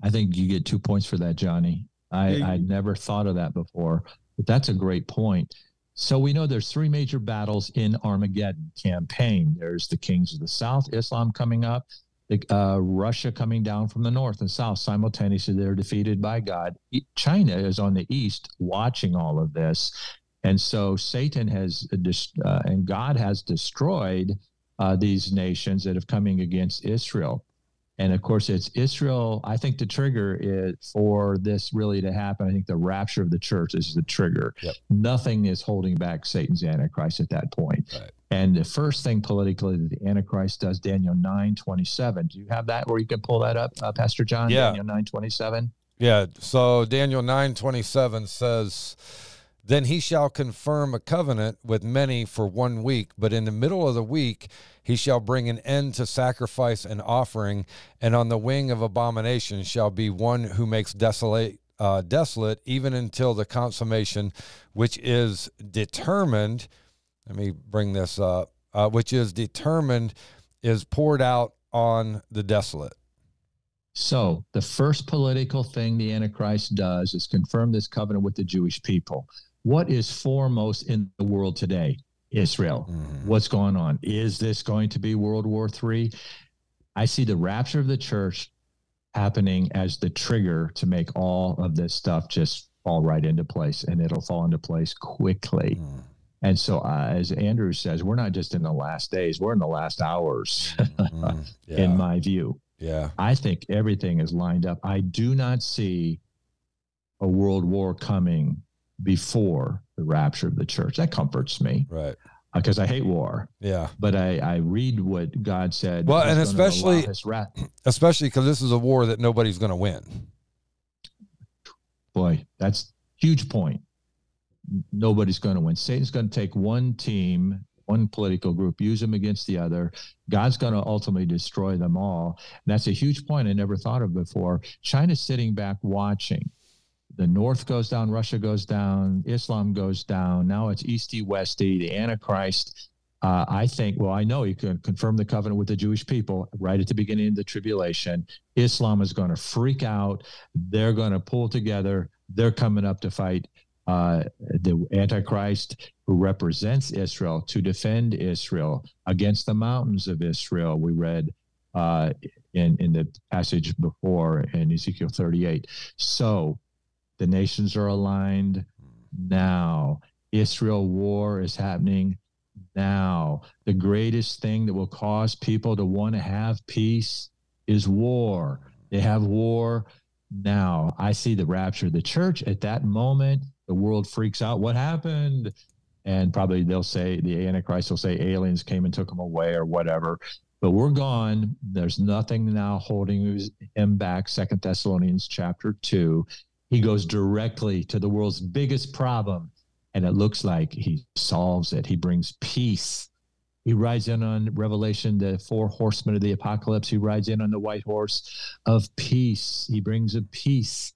I think you get 2 points for that, Johnny. I'd never thought of that before, but that's a great point. So we know there's 3 major battles in Armageddon campaign. There's the kings of the south, Islam coming up, Russia coming down from the north and south. Simultaneously, they're defeated by God. China is on the east watching all of this. And so Satan has, and God has destroyed these nations that have coming against Israel. And of course, it's Israel. I think the trigger is for this really to happen. I think the rapture of the church is the trigger. Yep. Nothing is holding back Satan's Antichrist at that point. Right. And the first thing politically that the Antichrist does, Daniel 9:27. Do you have that where you can pull that up, Pastor John? Yeah. Daniel 9:27. Yeah. So Daniel 9:27 says, "Then he shall confirm a covenant with many for 1 week, but in the middle of the week he shall bring an end to sacrifice and offering, and on the wing of abomination shall be one who makes desolate, even until the consummation, which is determined." Let me bring this up. Which is determined, is poured out on the desolate. So the first political thing the Antichrist does is confirm this covenant with the Jewish people. What is foremost in the world today? Israel. Mm-hmm. What's going on? Is this going to be World War III? I see the rapture of the church happening as the trigger to make all of this stuff just fall right into place, and it'll fall into place quickly. Mm. And so, as Andrew says, we're not just in the last days, we're in the last hours, in my view. Yeah. I think everything is lined up. I do not see a world war coming before the rapture of the church. That comforts me. Right. Because I hate war. Yeah. But I read what God said. Well, and especially because this is a war that nobody's going to win. Boy, that's a huge point. Nobody's going to win. Satan's going to take one team, one political group, use them against the other. God's going to ultimately destroy them all. And that's a huge point I never thought of before. China's sitting back watching. The North goes down, Russia goes down, Islam goes down. Now it's Easty, Westy, the Antichrist. I think, well, I know he could confirm the covenant with the Jewish people right at the beginning of the tribulation. Islam is going to freak out. They're going to pull together. They're coming up to fight the Antichrist, who represents Israel, to defend Israel against the mountains of Israel. We read in the passage before in Ezekiel 38. So the nations are aligned now. Israel war is happening now. The greatest thing that will cause people to want to have peace is war. They have war now. I see the rapture of the church at that moment. The world freaks out. What happened? And probably they'll say, the Antichrist will say aliens came and took them away or whatever. But we're gone. There's nothing now holding him back. 2 Thessalonians chapter 2. He goes directly to the world's biggest problem, and it looks like he solves it. He brings peace He rides in on Revelation, the 4 horsemen of the apocalypse. He rides in on the white horse of peace. He brings a peace,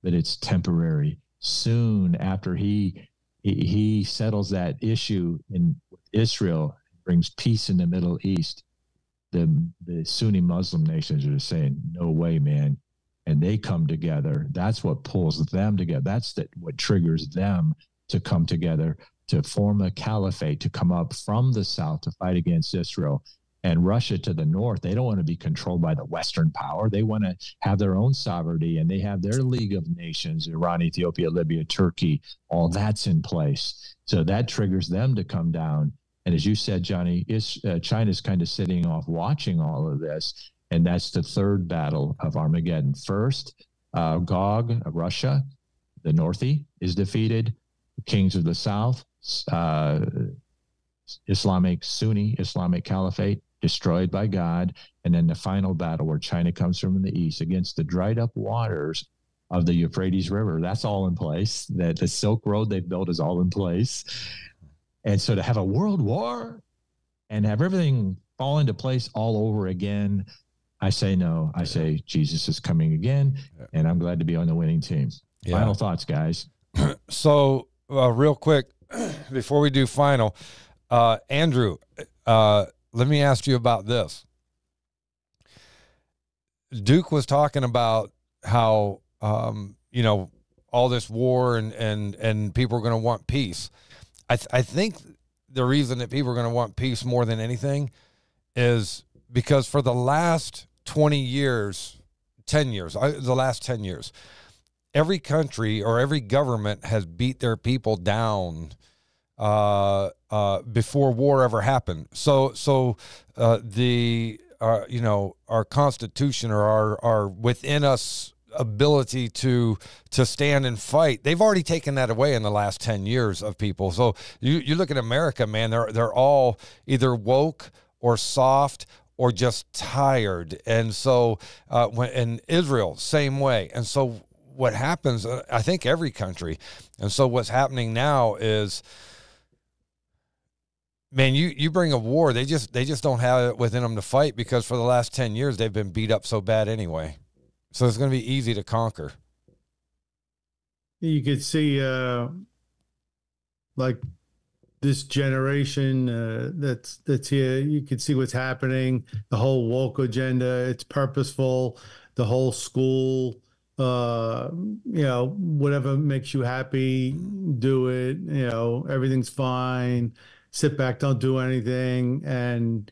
but it's temporary. Soon after he settles that issue in Israel, brings peace in the Middle East, the Sunni Muslim nations are saying, no way, man. And they come together. That's what pulls them together. That's what triggers them to come together, to form a caliphate, to come up from the south to fight against Israel. And Russia to the north, they don't want to be controlled by the Western power. They want to have their own sovereignty, and they have their League of Nations, Iran, Ethiopia, Libya, Turkey, all that's in place. So that triggers them to come down. And as you said, Johnny, China's kind of sitting off watching all of this. And that's the third battle of Armageddon. First, Gog, Russia, the Northie, is defeated. Kings of the South, Sunni Islamic Caliphate, destroyed by God. And then the final battle where China comes from the east against the dried up waters of the Euphrates River. That's all in place. That the Silk Road they've built is all in place. And so to have a world war and have everything fall into place all over again, I say no. I say Jesus is coming again, and I'm glad to be on the winning team. Yeah. Final thoughts, guys. So real quick, before we do final, Andrew, let me ask you about this. Duke was talking about how, all this war and people are going to want peace. I think the reason that people are going to want peace more than anything is because for the last 20 years, 10 years, the last 10 years, every country or every government has beat their people down before war ever happened. So our Constitution or our within us ability to stand and fight, they've already taken that away in the last 10 years of people. So you look at America, man, they're all either woke or soft or just tired. And so in Israel, same way. And so what happens, I think every country, and so what's happening now is, man, you bring a war, they just don't have it within them to fight because for the last 10 years they've been beat up so bad anyway. So it's going to be easy to conquer. You could see like this generation that's here. You could see what's happening. The whole woke agenda. It's purposeful. The whole school. Whatever makes you happy, do it. Everything's fine. Sit back, don't do anything, and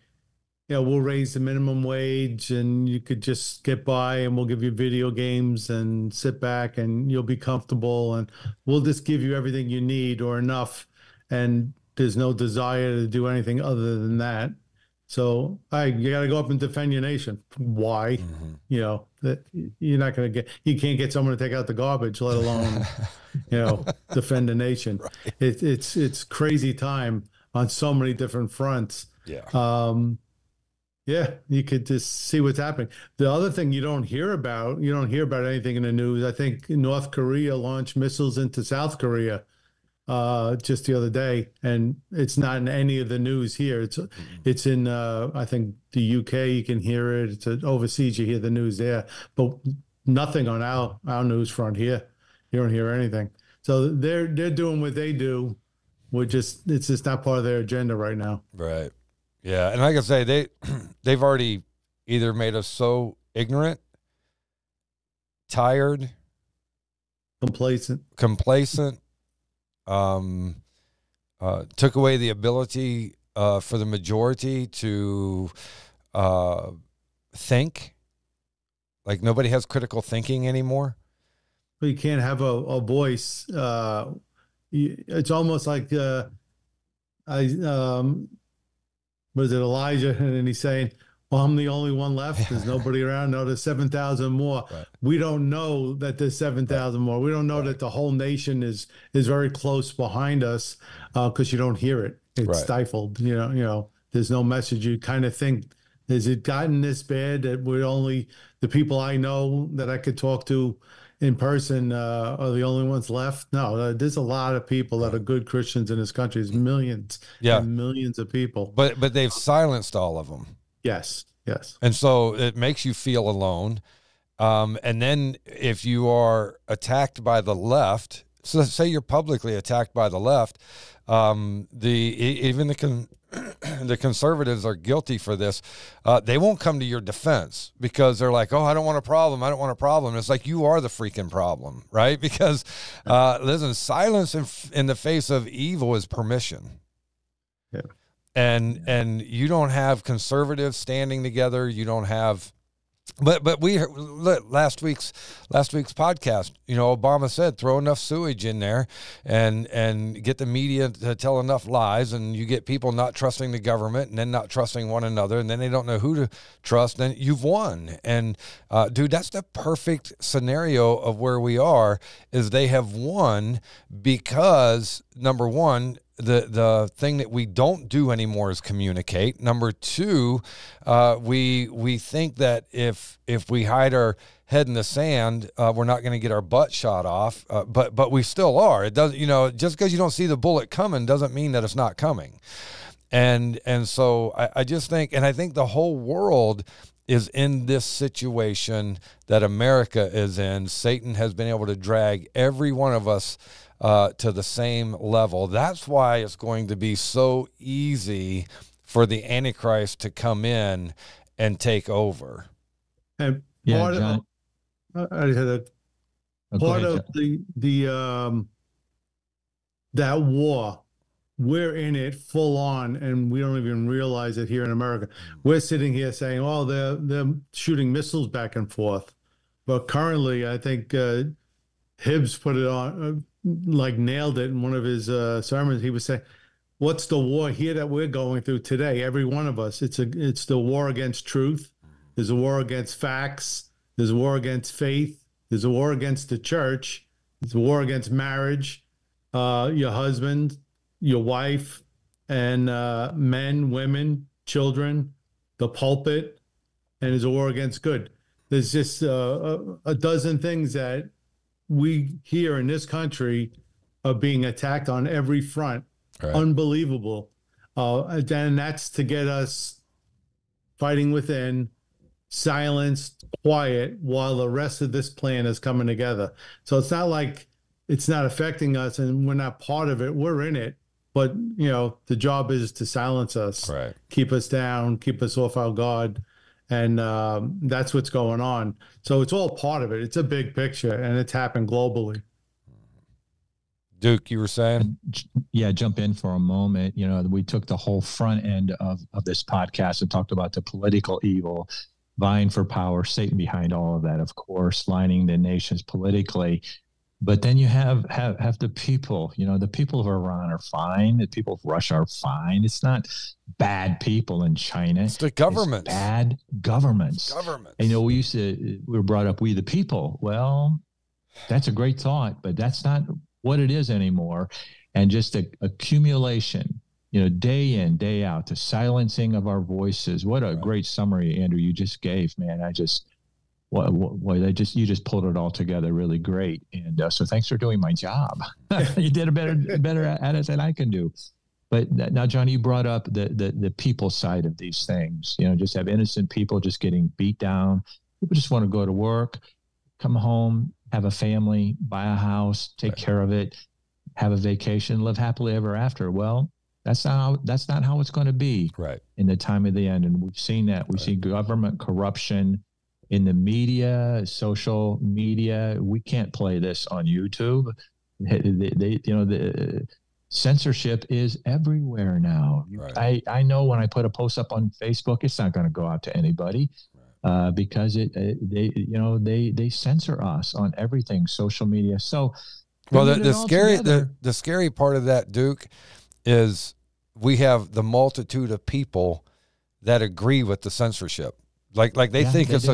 we'll raise the minimum wage, and you could just get by, and we'll give you video games, and sit back, and you'll be comfortable, and we'll just give you everything you need or enough, and there's no desire to do anything other than that. So you got to go up and defend your nation. Why? Mm-hmm. That you're not going to get. You can't get someone to take out the garbage, let alone, defend the nation. Right. It's crazy time on so many different fronts. Yeah. You could just see what's happening. The other thing you don't hear about anything in the news. I think North Korea launched missiles into South Korea just the other day, and it's not in any of the news here. It's in I think the UK. You can hear it. It's overseas. You hear the news there, but nothing on our news front here. You don't hear anything. So they're doing what they do. It's just not part of their agenda right now. Right. Yeah, and like I say, they've already either made us so ignorant, tired, complacent, took away the ability for the majority to think. Like nobody has critical thinking anymore. Well, you can't have a voice. It's almost like was it Elijah? And he's saying, well, I'm the only one left. There's nobody around. No, there's 7,000 more. Right. We don't know that there's 7,000 more. We don't know that the whole nation is very close behind us because you don't hear it. It's stifled. There's no message. You kind of think, has it gotten this bad that we're only the people I know that I could talk to, in person are the only ones left. No, there's a lot of people that Right. are good Christians in this country. There's millions Yeah. and millions of people. But they've silenced all of them. Yes, yes. And so it makes you feel alone. And then if you are attacked by the left, so let's say you're publicly attacked by the left, even the conservatives are guilty for this. They won't come to your defense because they're like, oh, I don't want a problem. I don't want a problem. It's like, you are the freaking problem, right? Because, listen, silence in the face of evil is permission. Yeah. And you don't have conservatives standing together. You don't have, but we last week's podcast, Obama said throw enough sewage in there and get the media to tell enough lies, and you get people not trusting the government and then not trusting one another, and then they don't know who to trust. Then you've won. And dude, that's the perfect scenario of where we are. Is they have won because, number one, the thing that we don't do anymore is communicate. Number two, we think that if we hide our head in the sand, we're not going to get our butt shot off. But we still are. It doesn't, just because you don't see the bullet coming doesn't mean that it's not coming. And so I just think, and I think the whole world is in this situation that America is in. Satan has been able to drag every one of us to the same level. That's why it's going to be so easy for the Antichrist to come in and take over. And Yeah, part John. of that war, we're in it full on, and we don't even realize it here in America. We're sitting here saying, "Oh, they're shooting missiles back and forth," but currently, I think Hibbs put it on, nailed it in one of his sermons. He was saying, "What's the war here that we're going through today? Every one of us. It's the war against truth. There's a war against facts. There's a war against faith. There's a war against the church. There's a war against marriage, your husband, your wife, and men, women, children, the pulpit, and there's a war against good. There's just a dozen things that we here in this country are being attacked on every front. Right. Unbelievable. And that's to get us fighting within, silenced, quiet, while the rest of this plan is coming together. So it's not like it's not affecting us and we're not part of it. We're in it. But, the job is to silence us, right, keep us down, keep us off our guard. And that's what's going on. So it's all part of it. It's a big picture, and it's happened globally. Duke, you were saying? Yeah, jump in for a moment. We took the whole front end of this podcast and talked about the political evil, vying for power, Satan behind all of that, of course, lining the nations politically. But then you have the people, the people of Iran are fine. The people of Russia are fine. It's not bad people in China. It's the government. Bad governments. And, we were brought up, we the people. Well, that's a great thought, but that's not what it is anymore. And just a accumulation, day in, day out, the silencing of our voices. What a great summary, Andrew, you just gave, man. You just pulled it all together really great. And so thanks for doing my job. You did better at it than I can do. But now, Johnny, you brought up the people side of these things, just have innocent people just getting beat down. People just want to go to work, come home, have a family, buy a house, take care of it, have a vacation, live happily ever after. Well, that's not how it's going to be in the time of the end. And we've seen that. We've seen government corruption in the media, social media. We can't play this on YouTube. The censorship is everywhere now. I know when I put a post up on Facebook, it's not going to go out to anybody because they censor us on everything, social media. So, well, the scary part of that, Duke, is we have the multitude of people that agree with the censorship. Like they think it's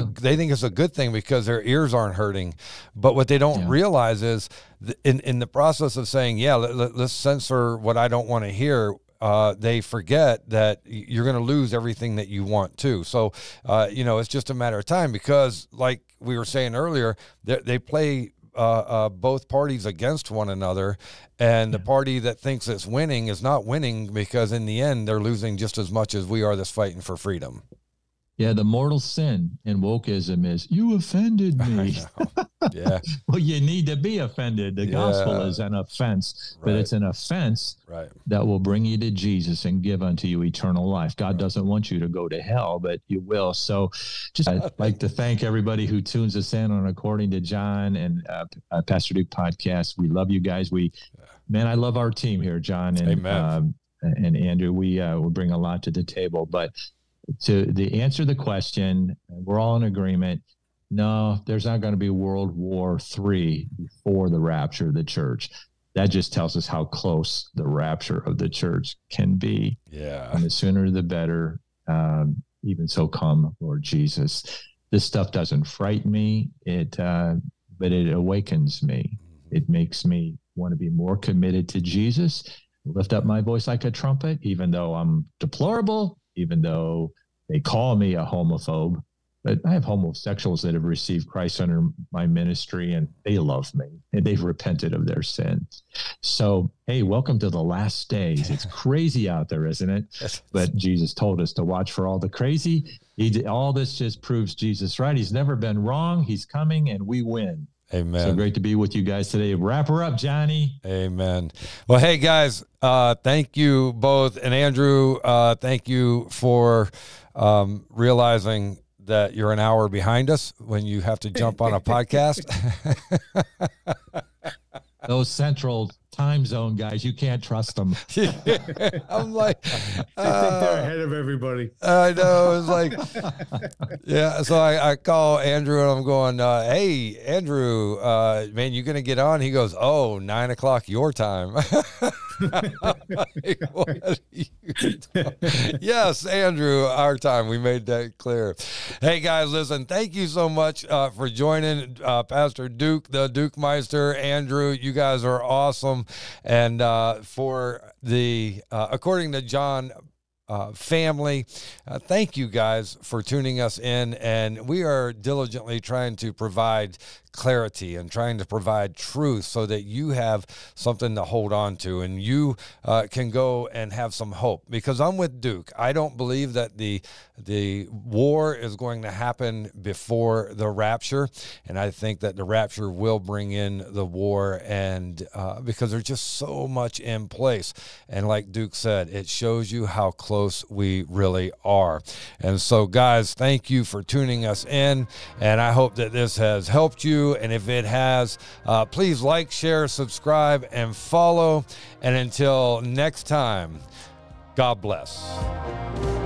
a good thing because their ears aren't hurting, but what they don't realize is in the process of saying, let's censor what I don't want to hear, they forget that you're going to lose everything that you want to. So, it's just a matter of time because, like we were saying earlier, they play both parties against one another, and the party that thinks it's winning is not winning, because in the end they're losing just as much as we are that's fighting for freedom. Yeah, the mortal sin in wokeism is, you offended me. Yeah. Well, you need to be offended. The gospel is an offense, but it's an offense that will bring you to Jesus and give unto you eternal life. God doesn't want you to go to hell, but you will. So just I'd like to thank everybody who tunes us in on According to John and Pastor Duke podcast. We love you guys. Man, I love our team here, John and Andrew. We bring a lot to the table, but to answer the question, we're all in agreement. No, there's not going to be World War III before the rapture of the church. That just tells us how close the rapture of the church can be. Yeah. And the sooner the better. Even so come, Lord Jesus. This stuff doesn't frighten me, but it awakens me. It makes me want to be more committed to Jesus, lift up my voice like a trumpet, even though I'm deplorable, even though they call me a homophobe. But I have homosexuals that have received Christ under my ministry, and they love me, and they've repented of their sin. So, hey, welcome to the last days. It's crazy out there, isn't it? But Jesus told us to watch for all the crazy. All this just proves Jesus right. He's never been wrong. He's coming, and we win. Amen. So great to be with you guys today. Wrap her up, Johnny. Amen. Well, hey, guys, thank you both. And Andrew, thank you for realizing that you're an hour behind us when you have to jump on a podcast. Those central time zone guys, you can't trust them. I'm like, I think they're ahead of everybody. I know. It's like, yeah. So I call Andrew and I'm going, hey, Andrew, man, you going to get on? He goes, 9 o'clock your time. Yes, Andrew, our time. We made that clear. Hey, guys, listen, thank you so much for joining Pastor Duke, the Duke Meister. Andrew, you guys are awesome. And for the According to John family, thank you guys for tuning us in. And we are diligently trying to provide clarity and trying to provide truth so that you have something to hold on to and you can go and have some hope. Because I'm with Duke. I don't believe that the war is going to happen before the rapture, and I think that the rapture will bring in the war, and because there's just so much in place. And like Duke said, it shows you how close we really are. And so, guys, thank you for tuning us in, and I hope that this has helped you. And if it has, please like, share, subscribe, and follow. And until next time, God bless.